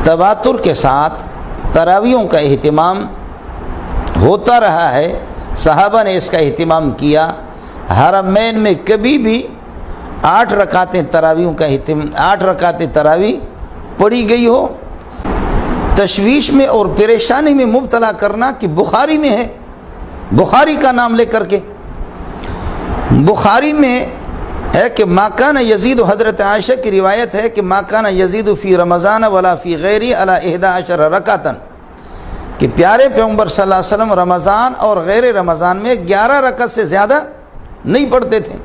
تواتر کے ساتھ تراویحوں کا اہتمام ہوتا رہا ہے، صحابہ نے اس کا اہتمام کیا۔ حرمین میں کبھی بھی 8 رکعتیں تراویح پڑھی گئی ہو۔ تشویش میں اور پریشانی میں مبتلا کرنا کہ بخاری میں ہے، بخاری کا نام لے کر کے، بخاری میں ہے کہ ما کان یزید، حضرت عائشہ کی روایت ہے کہ ما کان یزید فی رمضان ولا فی غیری علی 11 رکعتن، کہ پیارے پیغمبر صلی اللہ علیہ وسلم رمضان اور غیر رمضان میں 11 رکعت سے زیادہ نہیں پڑھتے تھے۔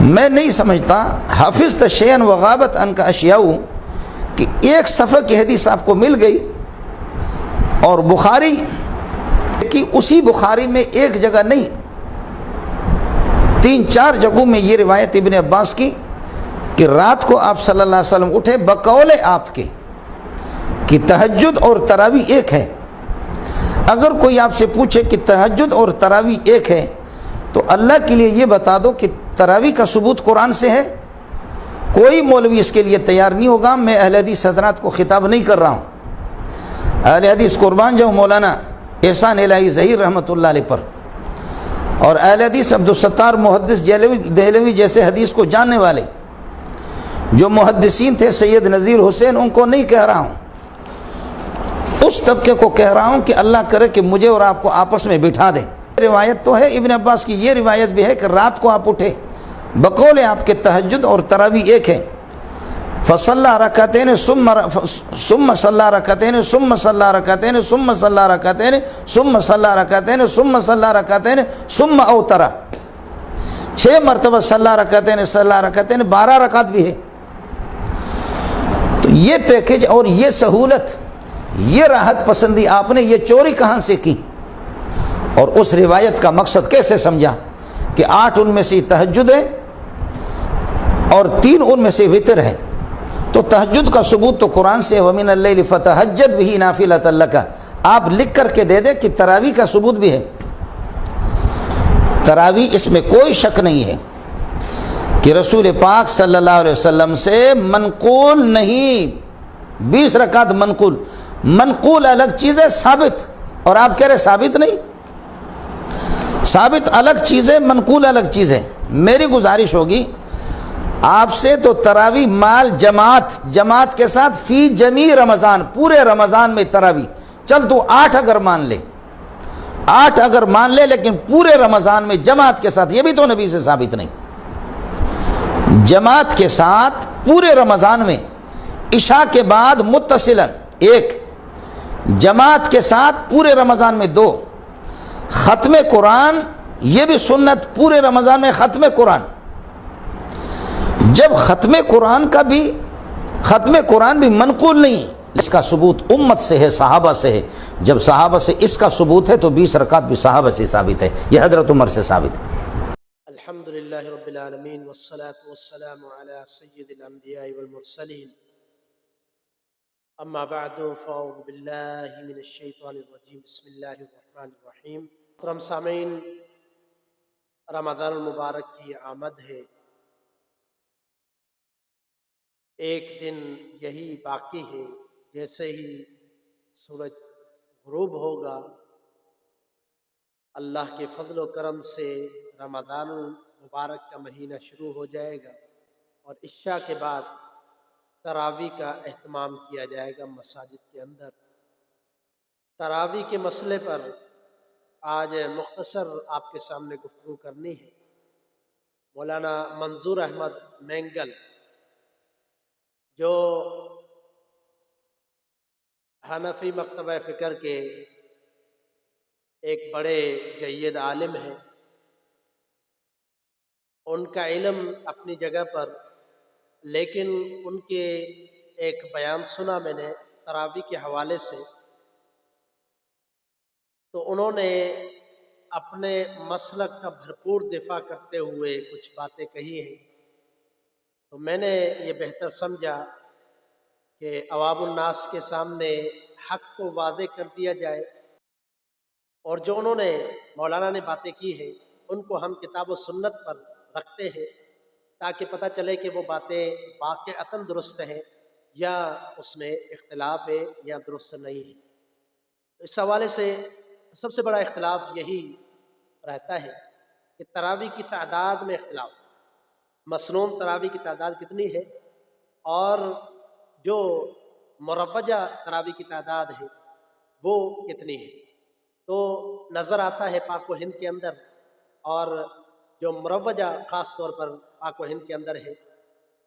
میں نہیں سمجھتا حافظ شیئن وغابت ان کا اشیاء، کہ ایک صفحہ کی حدیث آپ کو مل گئی اور بخاری کی اسی بخاری میں ایک جگہ نہیں، 3-4 جگہوں میں یہ روایت ابن عباس کی کہ رات کو آپ صلی اللہ علیہ وسلم اٹھے بقول آپ کے کہ تہجد اور تراویح ایک ہے۔ اگر کوئی آپ سے پوچھے کہ تہجد اور تراویح ایک ہے تو اللہ کے لیے یہ بتا دو کہ تراویح کا ثبوت قرآن سے ہے۔ کوئی مولوی اس کے لیے تیار نہیں ہوگا۔ میں اہل حدیث حضرات کو خطاب نہیں کر رہا ہوں، اہل حدیث قربان جاؤ مولانا احسان الہی ظہیر رحمۃ اللہ علیہ پر، اور اہل حدیث عبدالستار محدث دہلوی جیسے حدیث کو جاننے والے جو محدثین تھے، سید نذیر حسین، ان کو نہیں کہہ رہا ہوں، اس طبقے کو کہہ رہا ہوں کہ اللہ کرے کہ مجھے اور آپ کو آپس میں بٹھا دیں۔ روایت تو ہے ابن عباس کی، یہ روایت بھی ہے کہ رات کو آپ اٹھے بقول آپ کے تہجد اور تراویح ایک ہے۔ فصلی رکعتین ثم صلی رکعتین ثم صلی رکعتین ثم صلی رکعتین ثم صلی رکعتین ثم صلی رکعتین ثم اوتر، 6 مرتبہ صلی رکعتین 12 رکعت بھی ہے۔ تو یہ پیکج اور یہ سہولت، یہ راحت پسندی آپ نے یہ چوری کہاں سے کی؟ اور اس روایت کا مقصد کیسے سمجھا کہ 8 ان میں سے تہجد ہے اور 3 ان میں سے وتر ہے؟ تو تہجد کا ثبوت تو قرآن سے، وَمِنَ اللَّيْلِ فَتَہَجَّدْ بِهِ نَافِلَةً لَكَ، آپ لکھ کر کے دے دے کہ تراویح کا ثبوت بھی ہے۔ تراویح اس میں کوئی شک نہیں ہے کہ رسول پاک صلی اللہ علیہ وسلم سے منقول نہیں، 20 رکعت منقول، منقول الگ چیز ہے، ثابت، اور آپ کہہ رہے ثابت نہیں، ثابت الگ چیز ہے، منقول الگ چیز ہے۔ میری گزارش ہوگی آپ سے تو تراویح مال جماعت کے ساتھ فی جمیع رمضان، پورے رمضان میں تراویح، چل تو 8 اگر مان لے، 8 اگر مان لے، لیکن پورے رمضان میں جماعت کے ساتھ، یہ بھی تو نبی سے ثابت نہیں۔ جماعت کے ساتھ پورے رمضان میں، عشاء کے بعد متصلاً 1، جماعت کے ساتھ پورے رمضان میں 2، ختم قرآن یہ بھی سنت پورے رمضان میں ختم قرآن۔ جب ختم قرآن بھی منقول نہیں، اس کا ثبوت امت سے ہے، صحابہ سے ہے۔ جب صحابہ سے اس کا ثبوت ہے تو 20 رکعت بھی صحابہ سے ثابت ہے، یہ حضرت عمر سے ثابت ہے۔ الحمدللہ رب العالمین والصلاة والسلام علی سید الانبیاء والمرسلین، اما بعد فاعوذ باللہ من الشیطان الرجیم، بسم اللہ الرحمن الرحیم۔ محترم سامعین، رمضان المبارک کی آمد ہے، ایک دن یہی باقی ہے، جیسے ہی سورج غروب ہوگا اللہ کے فضل و کرم سے رمضان المبارک کا مہینہ شروع ہو جائے گا، اور عشاء کے بعد تراویح کا اہتمام کیا جائے گا مساجد کے اندر۔ تراویح کے مسئلے پر آج مختصر آپ کے سامنے گفتگو کرنی ہے۔ مولانا منظور احمد مینگل جو حنفی مکتبہ فکر کے ایک بڑے جید عالم ہیں، ان کا علم اپنی جگہ پر، لیکن ان کے ایک بیان سنا میں نے تراویح کے حوالے سے، تو انہوں نے اپنے مسلک کا بھرپور دفاع کرتے ہوئے کچھ باتیں کہی ہیں، تو میں نے یہ بہتر سمجھا کہ عوام الناس کے سامنے حق کو واضح کر دیا جائے، اور جو انہوں نے مولانا نے باتیں کی ہیں ان کو ہم کتاب و سنت پر رکھتے ہیں، تاکہ پتہ چلے کہ وہ باتیں واقعتاً درست ہیں یا اس میں اختلاف ہے یا درست نہیں ہے۔ اس حوالے سے سب سے بڑا اختلاف یہی رہتا ہے کہ تراویح کی تعداد میں اختلاف، مسنون تراویح کی تعداد کتنی ہے اور جو مروجہ تراویح کی تعداد ہے وہ کتنی ہے۔ تو نظر آتا ہے پاک و ہند کے اندر، اور جو مروجہ خاص طور پر پاک و ہند کے اندر ہے،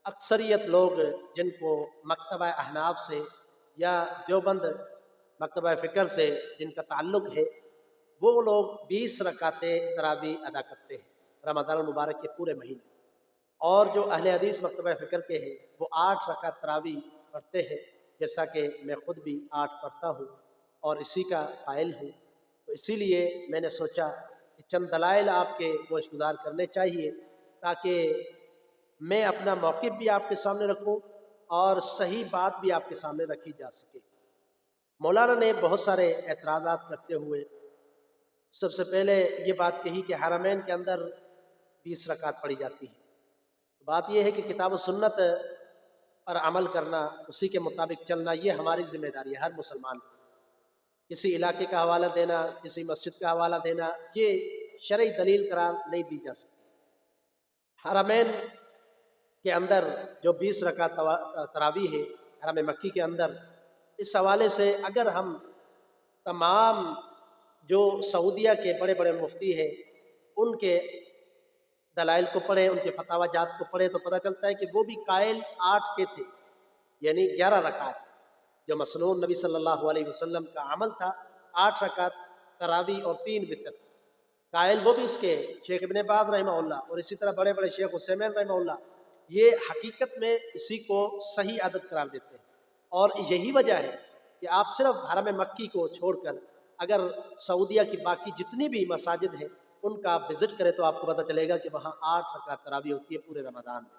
اکثریت لوگ جن کو مکتبہ احناف سے یا دیوبند مکتبہ فکر سے جن کا تعلق ہے، وہ لوگ 20 رکعتیں تراویح ادا کرتے ہیں رمضان المبارک کے پورے مہینے، اور جو اہل حدیث مکتبہ فکر کے ہیں وہ 8 رکعت تراویح پڑھتے ہیں، جیسا کہ میں خود بھی 8 پڑھتا ہوں اور اسی کا قائل ہوں۔ تو اسی لیے میں نے سوچا کہ چند دلائل آپ کے گوش گزار کرنے چاہیے تاکہ میں اپنا موقف بھی آپ کے سامنے رکھوں اور صحیح بات بھی آپ کے سامنے رکھی جا سکے۔ مولانا نے بہت سارے اعتراضات کرتے ہوئے سب سے پہلے یہ بات کہی کہ حرمین کے اندر 20 رکعت پڑھی جاتی ہے۔ بات یہ ہے کہ کتاب و سنت پر عمل کرنا، اسی کے مطابق چلنا، یہ ہماری ذمہ داری ہے ہر مسلمان کی۔ کسی علاقے کا حوالہ دینا، کسی مسجد کا حوالہ دینا، یہ شرعی دلیل قرار نہیں دی جا سکتی۔ حرمین کے اندر جو 20 رکعت تراویح ہے حرم مکی کے اندر، اس حوالے سے اگر ہم تمام جو سعودیہ کے بڑے بڑے مفتی ہیں ان کے دلائل کو پڑھیں، ان کے فتاوی جات کو پڑھیں، تو پتہ چلتا ہے کہ وہ بھی قائل 8 کے تھے، یعنی 11 رکعت جو مسنون نبی صلی اللہ علیہ وسلم کا عمل تھا، 8 رکعت تراویح اور 3 وتر، قائل وہ بھی اس کے شیخ ابن باز رحمہ اللہ اور اسی طرح بڑے بڑے شیخ عثیمین رحمہ اللہ، یہ حقیقت میں اسی کو صحیح عادت قرار دیتے ہیں۔ اور یہی وجہ ہے کہ آپ صرف حرم مکی کو چھوڑ کر اگر سعودیہ کی باقی جتنی بھی مساجد ہیں ان کا آپ وزٹ کریں تو آپ کو پتہ چلے گا کہ وہاں 8 رکعت تراویح ہوتی ہے پورے رمضان میں۔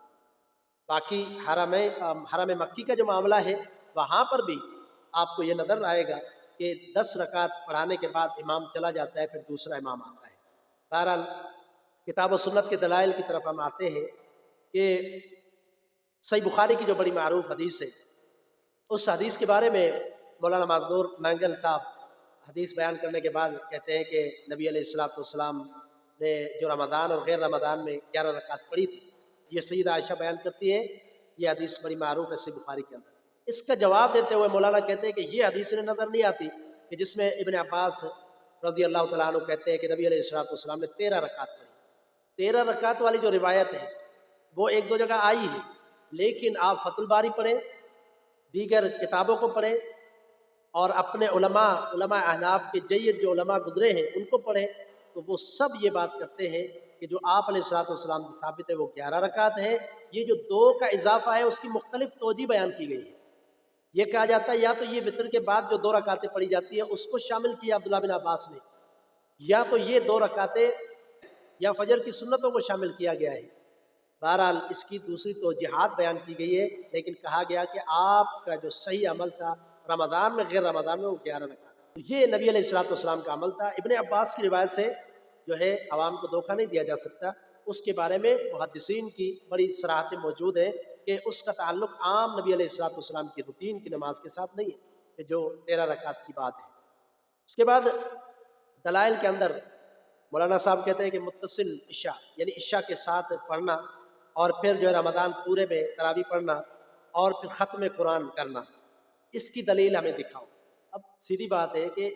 باقی حرم مکی کا جو معاملہ ہے وہاں پر بھی آپ کو یہ نظر آئے گا کہ 10 رکعت پڑھانے کے بعد امام چلا جاتا ہے، پھر دوسرا امام آتا ہے۔ بہرحال کتاب و سنت کے دلائل کی طرف ہم آتے ہیں کہ صحیح بخاری کی جو بڑی معروف حدیث ہے، اس حدیث کے بارے میں مولانا معذور مینگل صاحب حدیث بیان کرنے کے بعد کہتے ہیں کہ نبی علیہ السلام نے جو رمضان اور غیر رمضان میں 11 رکعت پڑھی تھی، یہ سیدہ عائشہ بیان کرتی ہے، یہ حدیث بڑی معروف ہے صحیح بخاری کے اندر۔ اس کا جواب دیتے ہوئے مولانا کہتے ہیں کہ یہ حدیث انہیں نظر نہیں آتی کہ جس میں ابن عباس رضی اللہ تعالیٰ عنہ کہتے ہیں کہ نبی علیہ السلام نے 13 رکعت پڑھی۔ 13 رکعت والی جو روایت ہے وہ ایک دو جگہ آئی ہے، لیکن آپ فتح الباری پڑھیں، دیگر کتابوں کو پڑھیں اور اپنے علماء احناف کے جید جو علماء گزرے ہیں ان کو پڑھیں، تو وہ سب یہ بات کرتے ہیں کہ جو آپ علیہ السلام کی ثابت ہے وہ 11 رکعت ہے۔ یہ جو 2 کا اضافہ ہے اس کی مختلف توجہ بیان کی گئی ہے۔ یہ کہا جاتا ہے یا تو یہ وتر کے بعد جو 2 رکعتیں پڑھی جاتی ہیں اس کو شامل کیا عبداللہ بن عباس نے، یا تو یہ 2 رکعتیں یا فجر کی سنتوں کو شامل کیا گیا ہے۔ بہرحال اس کی دوسری توجیحات بیان کی گئی ہے، لیکن کہا گیا کہ آپ کا جو صحیح عمل تھا رمضان میں غیر رمضان میں وہ 11 رکعت، تو یہ نبی علیہ السلام کا عمل تھا۔ ابن عباس کی روایت سے جو ہے عوام کو دھوکہ نہیں دیا جا سکتا، اس کے بارے میں محدثین کی بڑی صراحتیں موجود ہیں کہ اس کا تعلق عام نبی علیہ السلام کی روٹین کی نماز کے ساتھ نہیں ہے کہ جو 13 رکعت کی بات ہے۔ اس کے بعد دلائل کے اندر مولانا صاحب کہتے ہیں کہ متصل عشاء یعنی عشاء کے ساتھ پڑھنا اور پھر جو ہے رمضان پورے میں تراویح پڑھنا اور پھر ختم قرآن کرنا، اس کی دلیل ہمیں دکھاؤ۔ اب سیدھی بات ہے کہ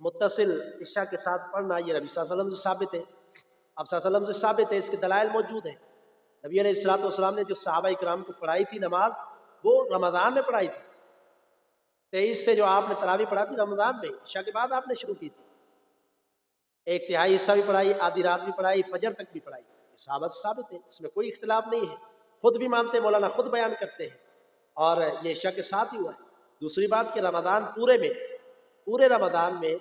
متصل عشاء کے ساتھ پڑھنا یہ نبی صلی اللہ علیہ وسلم سے ثابت ہے، آپ صلی اللہ علیہ وسلم سے ثابت ہے، اس کے دلائل موجود ہیں۔ نبی علیہ السلام نے جو صحابہ کرام کو پڑھائی تھی نماز، وہ رمضان میں پڑھائی تھی۔ 23 سے جو آپ نے تراویح پڑھا تھی رمضان میں، عشاء کے بعد آپ نے شروع کی تھی۔ 1/3 حصہ بھی پڑھائی، آدھی رات بھی پڑھائی، فجر تک بھی پڑھائی، صحابہ سے ثابت ہے، اس میں کوئی اختلاف نہیں ہے، خود بھی مانتے، مولانا خود بیان کرتے ہیں، اور یہ عشاء کے ساتھ ہی ہوا ہے۔ دوسری بات کہ رمضان پورے رمضان میں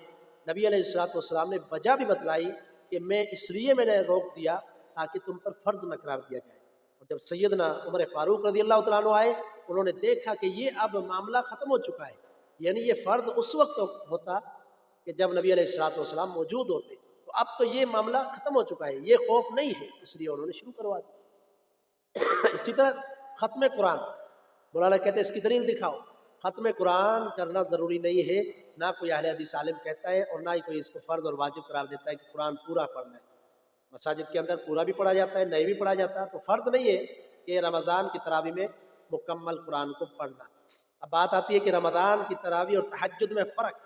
نبی علیہ السلام نے وجہ بھی بتلائی کہ میں اس لیے میں نے روک دیا تاکہ تم پر فرض نہ قرار دیا جائے۔ اور جب سیدنا عمر فاروق رضی اللہ تعالیٰ عنہ آئے، انہوں نے دیکھا کہ یہ اب معاملہ ختم ہو چکا ہے، یعنی یہ فرض اس وقت ہوتا کہ جب نبی علیہ السلام موجود ہوتے، تو اب تو یہ معاملہ ختم ہو چکا ہے، یہ خوف نہیں ہے، اس لیے انہوں نے شروع کروا دیا۔ اسی طرح ختم قرآن مولانا کہتے ہیں اس کی دلیل دکھاؤ۔ ختم قرآن کرنا ضروری نہیں ہے، نہ کوئی اہل حدیث عالم کہتا ہے اور نہ ہی کوئی اس کو فرض اور واجب قرار دیتا ہے کہ قرآن پورا پڑھنا ہے۔ مساجد کے اندر پورا بھی پڑھا جاتا ہے، نہیں بھی پڑھا جاتا ہے، تو فرض نہیں ہے کہ رمضان کی تراویح میں مکمل قرآن کو پڑھنا۔ اب بات آتی ہے کہ رمضان کی تراویح اور تہجد میں فرق۔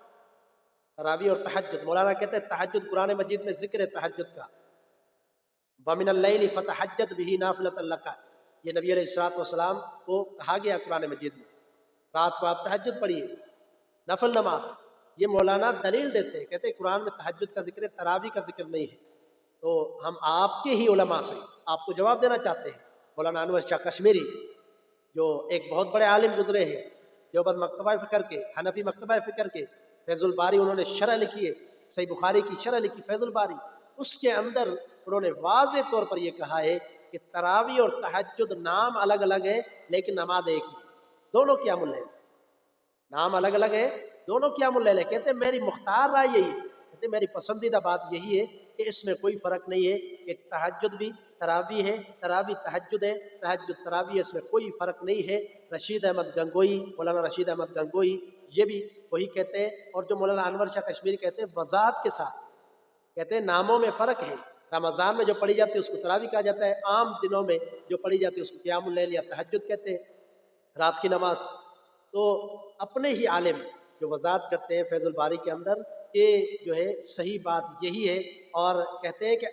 تراویح اور تہجد، مولانا کہتے ہیں تہجد قرآن مجید میں ذکر ہے تہجد کا، وَمِنَ اللَّيْلِ فَتَہَجَّدْ بِهِ نَافِلَةً لَكَ، یہ نبی علیہ السلام کو کہا گیا قرآن مجید میں، رات کو آپ تہجد پڑھیے، نفل نماز۔ یہ مولانا دلیل دیتے ہیں، کہتے ہیں قرآن میں تہجد کا ذکر ہے، تراویح کا ذکر نہیں ہے۔ تو ہم آپ کے ہی علماء سے آپ کو جواب دینا چاہتے ہیں۔ مولانا انور شاہ کشمیری جو ایک بہت بڑے عالم گزرے ہیں، دیوبند مکتبہ فکر کے، حنفی مکتبہ فکر کے، فیض الباری انہوں نے شرح لکھی ہے، صحیح بخاری کی شرح لکھی فیض الباری، اس کے اندر انہوں نے واضح طور پر یہ کہا ہے کہ تراویح اور تہجد نام الگ الگ ہے لیکن نماز ایک ہی، دونوں قیام اللیل، نام الگ الگ ہے، دونوں قیام اللیل ہے۔ کہتے ہیں میری مختار رائے یہی ہے، کہتے ہیں میری پسندیدہ بات یہی ہے کہ اس میں کوئی فرق نہیں ہے کہ تہجد بھی تراویح ہے، تراویح تہجد ہے، تہجد تراویح ہے، اس میں کوئی فرق نہیں ہے۔ رشید احمد گنگوئی، مولانا رشید احمد گنگوئی یہ بھی وہی کہتے ہیں، اور جو مولانا انور شاہ کشمیری کہتے ہیں وضاحت کے ساتھ، کہتے ہیں ناموں میں فرق ہے، رمضان میں جو پڑھی جاتی ہے اس کو تراویح کہا جاتا ہے، عام دنوں میں جو پڑھی جاتی ہے اس کو قیام اللیل یا تہجد کہتے ہیں، رات کی نماز۔ تو اپنے ہی عالم جو وضاحت کرتے ہیں فیض الباری کے اندر کہ جو ہے صحیح بات یہی ہے، اور کہتے ہیں کہ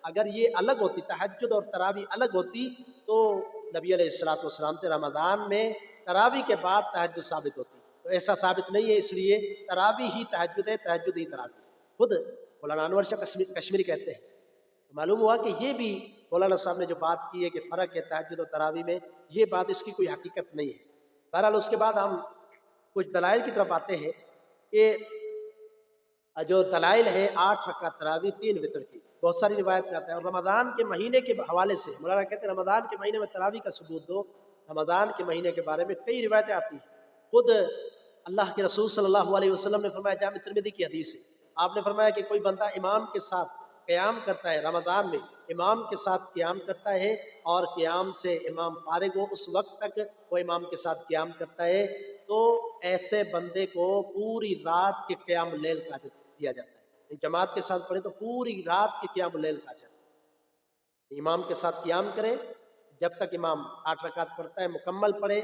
اگر یہ الگ ہوتی، تہجد اور تراویح الگ ہوتی، تو نبی علیہ السلام سے رمضان میں تراویح کے بعد تہجد ثابت ہوتی، تو ایسا ثابت نہیں ہے، اس لیے تراویح ہی تہجد ہے، تہجد ہی تراویح۔ خود مولانا انور شاہ کشمیری کہتے ہیں، معلوم ہوا کہ یہ بھی مولانا صاحب نے جو بات کی ہے کہ فرق ہے تہجد اور تراویح میں، یہ بات اس کی کوئی حقیقت نہیں ہے۔ بہرحال اس کے بعد ہم کچھ دلائل کی طرف آتے ہیں کہ جو دلائل ہے 8 رکعت تراویح 3 وتر کی، بہت ساری روایت میں آتا ہے، اور رمضان کے مہینے کے حوالے سے مولانا کہتے ہیں رمضان کے مہینے میں تراویح کا ثبوت دو۔ رمضان کے مہینے کے بارے میں کئی روایتیں آتی ہیں، خود اللہ کے رسول صلی اللہ علیہ وسلم نے فرمایا، جامع ترمذی کی حدیث ہے، آپ نے فرمایا کہ کوئی بندہ امام کے ساتھ قیام کرتا ہے، رمضان میں امام کے ساتھ قیام کرتا ہے اور قیام سے امام فارغ ہو اس وقت تک وہ امام کے ساتھ قیام کرتا ہے، تو ایسے بندے کو پوری رات کے قیام اللیل کا اجر دیا جاتا ہے۔ جماعت کے ساتھ پڑھے تو پوری رات کے قیام اللیل کا اجر، امام کے ساتھ قیام کرے جب تک امام 8 رکعت پڑھتا ہے مکمل پڑھے،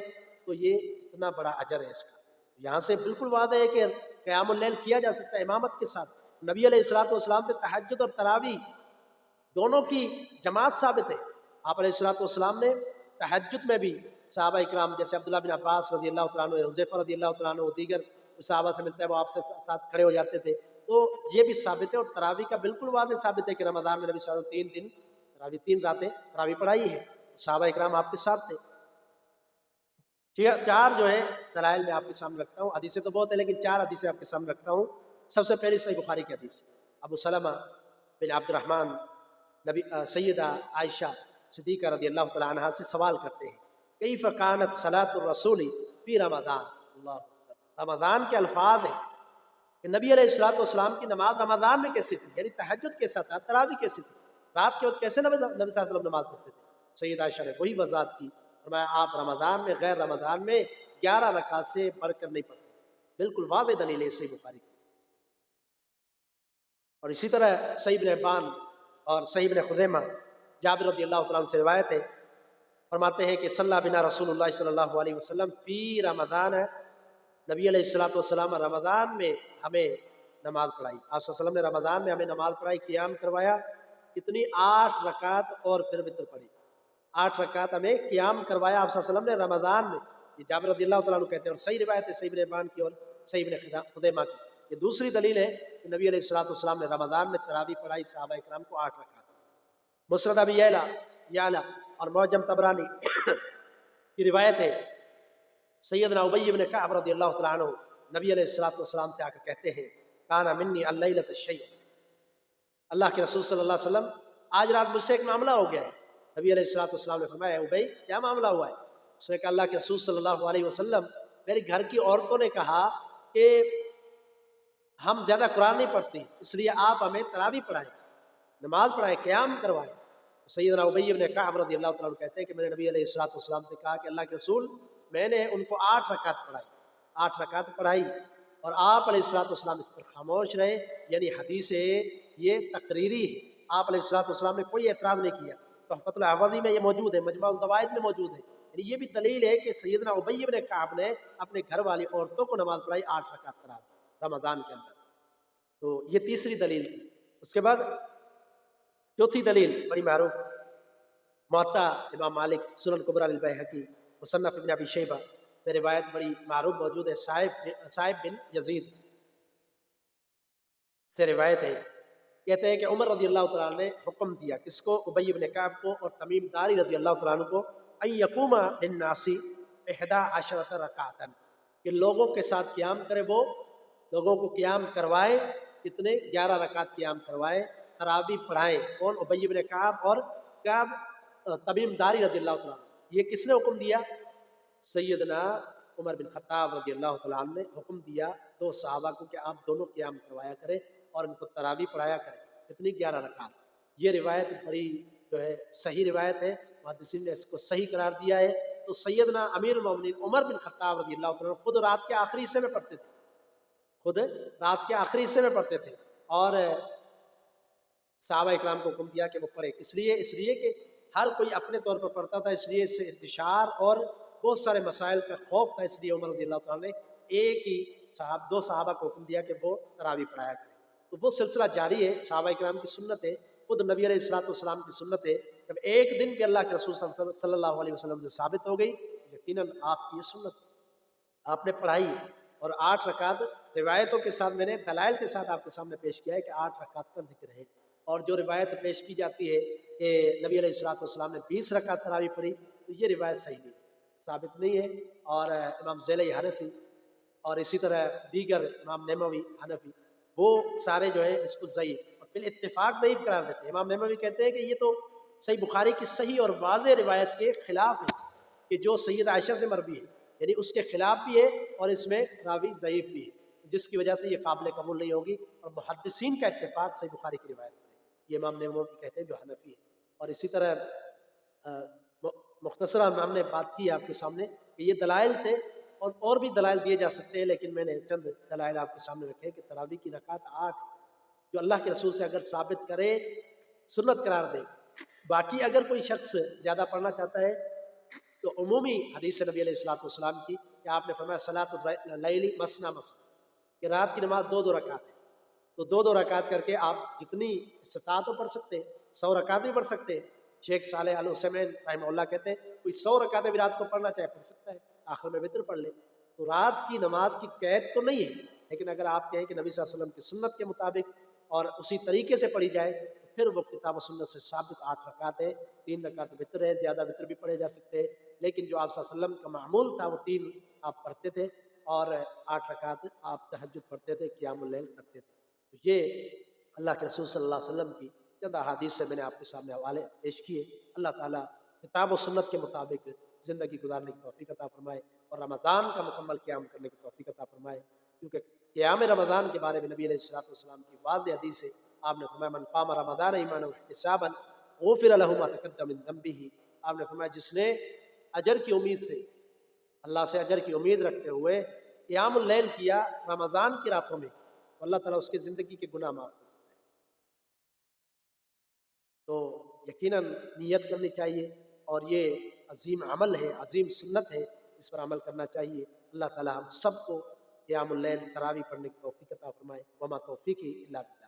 تو یہ اتنا بڑا اجر ہے اس کا۔ یہاں سے بالکل واضح ہے کہ قیام اللیل کیا جا سکتا ہے امامت کے ساتھ۔ نبی علیہ السلام سے تہجد اور تراویح دونوں کی جماعت ثابت ہے۔ آپ علیہ السلام نے تہجد میں بھی صحابہ اکرام جیسے عبداللہ بن عباس رضی اللہ تعالیٰ عنہ، حذیفہ رضی اللہ تعالیٰ عنہ، دیگر صحابہ سے ملتا ہے وہ آپ سے ساتھ کھڑے ہو جاتے تھے، تو یہ بھی ثابت ہے۔ اور تراویح کا بالکل واضح ثابت ہے کہ رمضان میں نبی صلی اللہ علیہ وسلم 3 دن تراویح 3 راتیں تراویح پڑھائی ہے، صحابہ اکرام آپ کے ساتھ تھے۔ 4 جو ہے دلائل میں آپ کے سامنے رکھتا ہوں، حدیثیں تو بہت ہیں لیکن 4 حدیثیں آپ کے سامنے رکھتا ہوں۔ سب سے پہلی صحیح بخاری کی حدیث، ابو سلمہ بن عبد الرحمن سیدہ عائشہ صدیقہ رضی اللہ تعالیٰ عنہا سے سوال کرتے ہیں، کیف کانت صلاۃ الرسول فی رمضان، اللہ رمضان کے الفاظ ہیں کہ نبی علیہ السلام کی نماز رمضان میں کیسی تھی، یعنی تہجد کیسا تھا، تراویح کیسی تھی، رات کے وقت کیسے نبی صلی اللہ علیہ وسلم نماز پڑھتے تھے۔ سیدہ عائشہ نے وہی وضاحت کی، فرمایا آپ رمضان میں غیر رمضان میں 11 رکعت سے بڑھ کر نہیں پڑھتے، بالکل واضح دلیل ہے صحیح بخاری کی۔ اور اسی طرح صحیح ابن حبان اور صحیح ابن خزیمہ جابر رضی اللہ تعالیٰ عنہ سے روایت ہے، فرماتے ہیں کہ صلی بنا رسول اللہ صلی اللہ علیہ وسلم فی رمضان، نبی علیہ السلام رمضان میں ہمیں نماز پڑھائی، آپ صلی اللہ علیہ وسلم نے رمضان میں ہمیں نماز پڑھائی، قیام کروایا، کتنی 8 رکعت اور پھر وتر پڑھی، 8 رکعت ہمیں قیام کروایا آپ صلی اللہ علیہ وسلم نے رمضان میں، یہ جابر رضی اللہ تعالیٰ عنہ کہتے ہیں۔ اور صحیح روایت ہے صحیح ابن حبان کی اور صحیح ابن خزیمہ کی، یہ دوسری دلیل ہے کہ نبی علیہ السلام نے رمضان میں تراویح پڑھائی صحابہ اکرام کو 8 رکعت۔ مسند ابی یعلا اور معجم طبرانی کی روایت ہے، سیدنا ابی بن کعب رضی اللہ تعالیٰ عنہ نبی علیہ السلام سے آ کر کہتے ہیں، کانا منی اللیلۃ الشیء، اللہ کے رسول صلی اللہ علیہ وسلم آج رات مجھ سے ایک معاملہ ہو گیا ہے۔ نبی علیہ السلام نے فرمایا، ابی کیا معاملہ ہوا ہے؟ اس نے کہا، اللہ کے رسول صلی اللہ علیہ وسلم میرے گھر کی عورتوں نے کہا کہ ہم زیادہ قرآن نہیں پڑھتے، اس لیے آپ ہمیں تراویح پڑھائیں، نماز پڑھائیں، قیام کروائیں۔ سیدنا ابی بن کعب رضی اللہ تعالیٰ عنہ کہتے ہیں کہ میں نے نبی علیہ السلام سے کہا کہ اللہ کے رسول میں نے ان کو 8 رکعت پڑھائی، 8 رکعت پڑھائی، اور آپ علیہ الصلوۃ والسلام اس پر خاموش رہے، یعنی حدیث یہ تقریری ہے، آپ علیہ الصلوۃ والسلام نے کوئی اعتراض نہیں کیا۔ تحفۃ الاحوذی میں یہ موجود ہے، مجمع الزوائد میں موجود ہے، یعنی یہ بھی دلیل ہے کہ سیدنا ابی بن کعب نے اپنے گھر والی عورتوں کو نماز پڑھائی 8 رکعت تراویح رمضان کے اندر۔ تو یہ تیسری دلیل تھی۔ اس کے بعد چوتھی دلیل بڑی معروف، موطا امام مالک، سنن کبریٰ للبیہقی، مصنف ابن ابی شیبہ میں روایت بڑی معروف موجود ہے، صائب بن یزید سے روایت ہے، کہتے ہیں کہ عمر رضی اللہ تعالیٰ عنہ نے حکم دیا، کس کو؟ ابی بن کعب کو اور تمیم داری رضی اللہ تعالیٰ عنہ کو، ان یقوم للناس 11 رکعتا، کہ لوگوں کے ساتھ قیام کرے، وہ لوگوں کو قیام کروائے، کتنے؟ 11 رکعت قیام کروائے، تراویح پڑھائے۔ کون؟ ابی بن کعب اور تمیم داری رضی اللہ تعالیٰ عنہ۔ یہ کس نے حکم دیا؟ سیدنا عمر بن خطاب رضی اللہ تعالیٰ عنہ نے حکم دیا 2 صحابہ کو کہ آپ دونوں قیام کروایا کریں اور ان کو تراویح پڑھایا کریں، کتنی؟ 11 رکعت۔ یہ روایت بڑی جو ہے صحیح روایت ہے، محدثین نے اس کو صحیح قرار دیا ہے۔ تو سیدنا امیر المومنین عمر بن خطاب رضی اللہ تعالیٰ عنہ خود رات کے آخری حصے میں پڑھتے تھے، خود رات کے آخری حصے میں پڑھتے تھے، اور صحابہ اکرام کو حکم دیا کہ وہ پڑھے۔ اس لیے کہ ہر کوئی اپنے طور پر پڑھتا تھا، اس لیے اس سے انتشار اور بہت سارے مسائل کا خوف تھا، اس لیے عمر رضی اللہ تعالیٰ نے ایک ہی 2 صحابہ کو حکم دیا کہ وہ تراویح پڑھایا کریں۔ تو وہ سلسلہ جاری ہے، صحابہ اکرام کی سنت ہے، خود نبی علیہ الصلوۃ والسلام کی سنت ہے۔ جب ایک دن بھی اللہ کے رسول صلی اللہ علیہ وسلم سے ثابت ہو گئی، یقیناً آپ کی یہ سنت آپ نے پڑھائی، اور 8 رکعت روایتوں کے ساتھ، میں نے دلائل کے ساتھ آپ کے سامنے پیش کیا ہے کہ 8 رکعت کا ذکر ہے۔ اور جو روایت پیش کی جاتی ہے کہ نبی علیہ الصلوۃ والسلام نے 20 رکعت تراویح پڑھی، تو یہ روایت صحیح نہیں، ثابت نہیں ہے۔ اور امام ذیلی حنفی اور اسی طرح دیگر امام نووی حنفی، وہ سارے جو ہے اس کو ضعیف اور بالاتفاق ضعیف قرار دیتے ہیں۔ امام نووی کہتے ہیں کہ یہ تو صحیح بخاری کی صحیح اور واضح روایت کے خلاف ہے، کہ جو سید عائشہ سے مروی ہے، یعنی اس کے خلاف بھی ہے اور اس میں راوی ضعیف بھی ہے، جس کی وجہ سے یہ قابل قبول نہیں ہوگی، اور محدثین کا اتفاق صحیح بخاری کی روایت ہے، یہ امام نووی کہتے ہیں جو حنفی ہے۔ اور اسی طرح مختصراً ہم نے بات کی آپ کے سامنے کہ یہ دلائل تھے، اور بھی دلائل دیے جا سکتے ہیں، لیکن میں نے چند دلائل آپ کے سامنے رکھے کہ تراویح کی رکعت 8 جو اللہ کے رسول سے اگر ثابت کرے سنت قرار دے۔ باقی اگر کوئی شخص زیادہ پڑھنا چاہتا ہے تو عمومی حدیث نبی علیہ الصلوۃ والسلام کی کہ آپ نے فرمایا صلاۃ اللیل مثنی مثنی، کہ رات کی نماز 2 رکعت ہے، تو 2 رکعت کر کے آپ جتنی استطاعت پڑھ سکتے ہیں، 100 رکعت بھی پڑھ سکتے ہیں۔ شیخ صالح ال عثیمین رحمہ اللہ کہتے ہیں کوئی 100 رکعتیں بھی رات کو پڑھنا چاہے پڑھ سکتا ہے، آخر میں وتر پڑھ لے۔ تو رات کی نماز کی قید تو نہیں ہے، لیکن اگر آپ کہیں کہ نبی صلی اللہ علیہ وسلم کی سنت کے مطابق اور اسی طریقے سے پڑھی جائے تو پھر وہ کتاب و سنت سے ثابت 8 رکعت ہے، 3 رکعت وتر ہے، زیادہ وتر بھی پڑھے جا سکتے ہیں، لیکن جو آپ صلی اللہ علیہ وسلم کا معمول تھا وہ 3 آپ پڑھتے تھے، اور 8 رکعت آپ تہجد پڑھتے تھے، قیام اللیل کرتے تھے۔ تو یہ اللہ کے رسول صلی اللہ علیہ وسلم کی چند احادیث سے میں نے آپ کے سامنے حوالے پیش کیے۔ اللہ تعالیٰ کتاب و سنت کے مطابق زندگی گزارنے کی توفیق عطا فرمائے، اور رمضان کا مکمل قیام کرنے کی توفیق عطا فرمائے، کیونکہ قیام رمضان کے بارے میں نبی علیہ الصلوۃ والسلام کی واضح حدیث ہے، آپ نے فرمایا من قام رمضان ایمانا واحتسابا غفر له ما تقدم من ذنبه، آپ نے فرمایا جس نے اجر کی امید سے، اللہ سے اجر کی امید رکھتے ہوئے قیام اللیل کیا رمضان کی راتوں میں، تو اللہ تعالیٰ اس کی زندگی کے گناہ معاف کرتا ہے۔ تو یقیناً نیت کرنی چاہیے، اور یہ عظیم عمل ہے، عظیم سنت ہے، اس پر عمل کرنا چاہیے۔ اللہ تعالیٰ ہم سب کو قیام اللیل تراویح پڑھنے کی توفیق عطا فرمائے۔ وما توفیقی الا باللہ۔